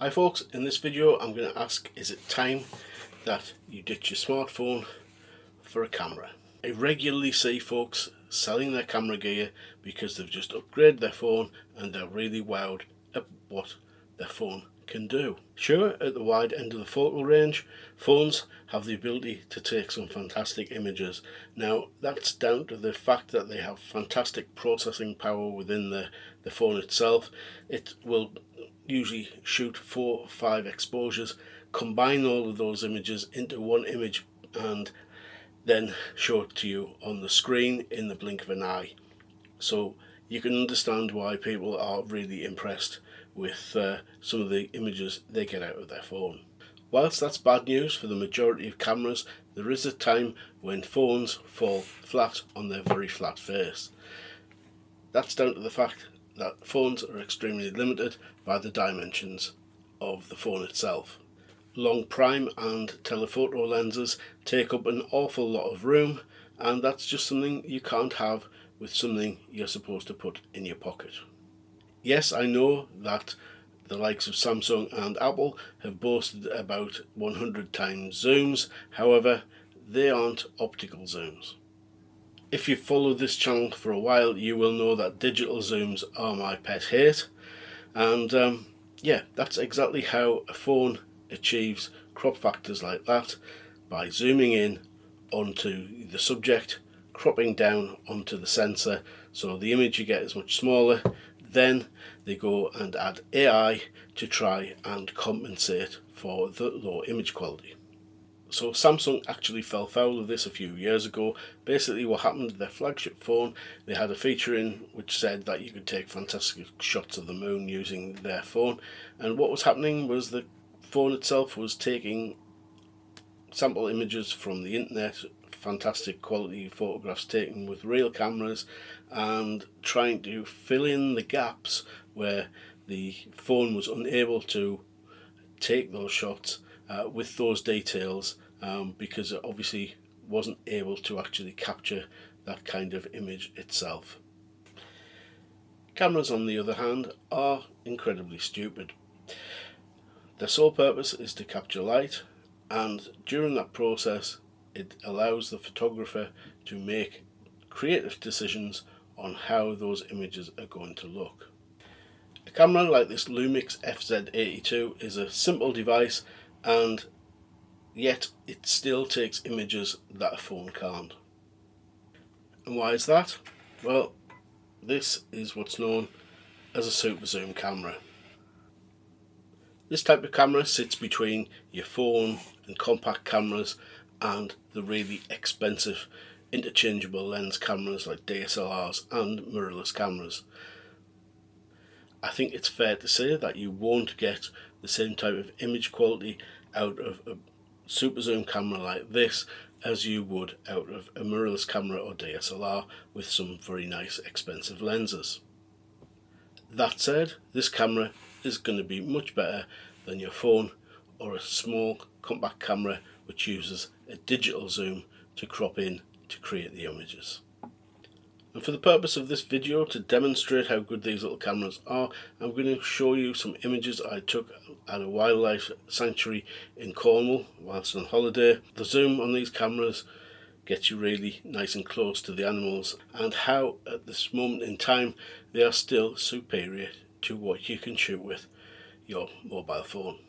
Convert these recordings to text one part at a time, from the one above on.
Hi folks, in this video I'm going to ask, is it time that you ditch your smartphone for a camera? I regularly see folks selling their camera gear because they've just upgraded their phone and they're really wowed at what their phone can do. Sure, at the wide end of the focal range, phones have the ability to take some fantastic images. Now that's down to the fact that they have fantastic processing power within the phone itself. It will usually shoot 4 or 5 exposures, combine all of those images into one image and then show it to you on the screen in the blink of an eye. So you can understand why people are really impressed with some of the images they get out of their phone. Whilst that's bad news for the majority of cameras, there is a time when phones fall flat on their very flat face. That's down to the fact that phones are extremely limited by the dimensions of the phone itself. Long prime and telephoto lenses take up an awful lot of room, and that's just something you can't have with something you're supposed to put in your pocket. Yes, I know that the likes of Samsung and Apple have boasted about 100 times zooms, however, they aren't optical zooms. If you've followed this channel for a while, you will know that digital zooms are my pet hate, and yeah, that's exactly how a phone achieves crop factors like that, by zooming in onto the subject, cropping down onto the sensor so the image you get is much smaller. Then they go and add AI to try and compensate for the low image quality. So Samsung actually fell foul of this a few years ago. Basically what happened to their flagship phone, they had a feature in which said that you could take fantastic shots of the moon using their phone, and what was happening was the phone itself was taking sample images from the internet, fantastic quality photographs taken with real cameras, and trying to fill in the gaps where the phone was unable to take those shots with those details, because it obviously wasn't able to actually capture that kind of image itself. Cameras, on the other hand, are incredibly stupid. Their sole purpose is to capture light, and during that process it allows the photographer to make creative decisions on how those images are going to look. A camera like this Lumix FZ82 is a simple device, and yet it still takes images that a phone can't. And why is that? Well, this is what's known as a super zoom camera. This type of camera sits between your phone and compact cameras and the really expensive interchangeable lens cameras like DSLRs and mirrorless cameras. I think it's fair to say that you won't get the same type of image quality out of a super zoom camera like this as you would out of a mirrorless camera or DSLR with some very nice expensive lenses. That said, this camera is going to be much better than your phone or a small compact camera which uses a digital zoom to crop in to create the images. And for the purpose of this video, to demonstrate how good these little cameras are, I'm going to show you some images I took at a wildlife sanctuary in Cornwall whilst on holiday. The zoom on these cameras gets you really nice and close to the animals, and how at this moment in time they are still superior to what you can shoot with your mobile phone.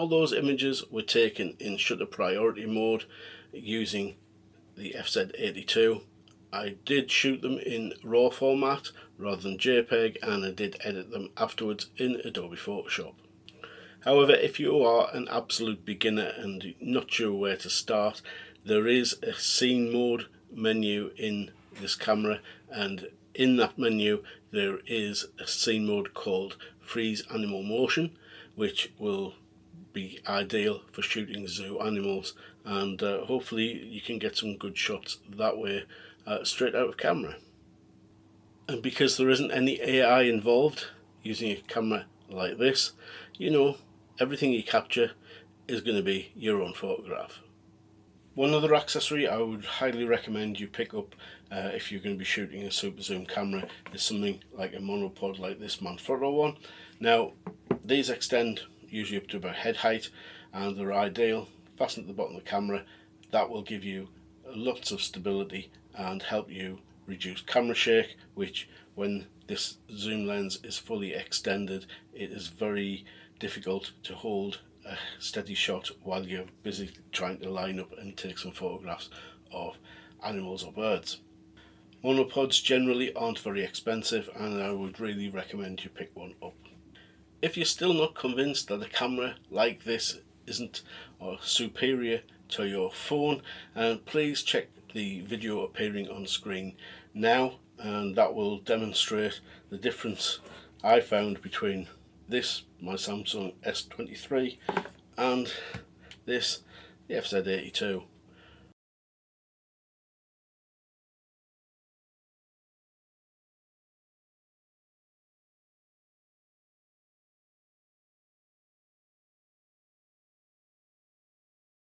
those images were taken in shutter priority mode using the FZ82. I did shoot them in RAW format rather than JPEG, and I did edit them afterwards in Adobe Photoshop. However, if you are an absolute beginner and not sure where to start, there is a scene mode menu in this camera, and in that menu there is a scene mode called Freeze Animal Motion, which will be ideal for shooting zoo animals, and hopefully you can get some good shots that way straight out of camera. And because there isn't any AI involved using a camera like this, you know, everything you capture is going to be your own photograph. One other accessory I would highly recommend you pick up if you're going to be shooting a super zoom camera is something like a monopod like this Manfrotto one. Now these extend usually up to about head height, and they're ideal, fastened at the bottom of the camera. That will give you lots of stability and help you reduce camera shake, which when this zoom lens is fully extended, it is very difficult to hold a steady shot while you're busy trying to line up and take some photographs of animals or birds. Monopods generally aren't very expensive, and I would really recommend you pick one up. If you're still not convinced that a camera like this isn't superior to your phone, please check the video appearing on screen now, and that will demonstrate the difference I found between this, my Samsung S23, and this, the FZ82.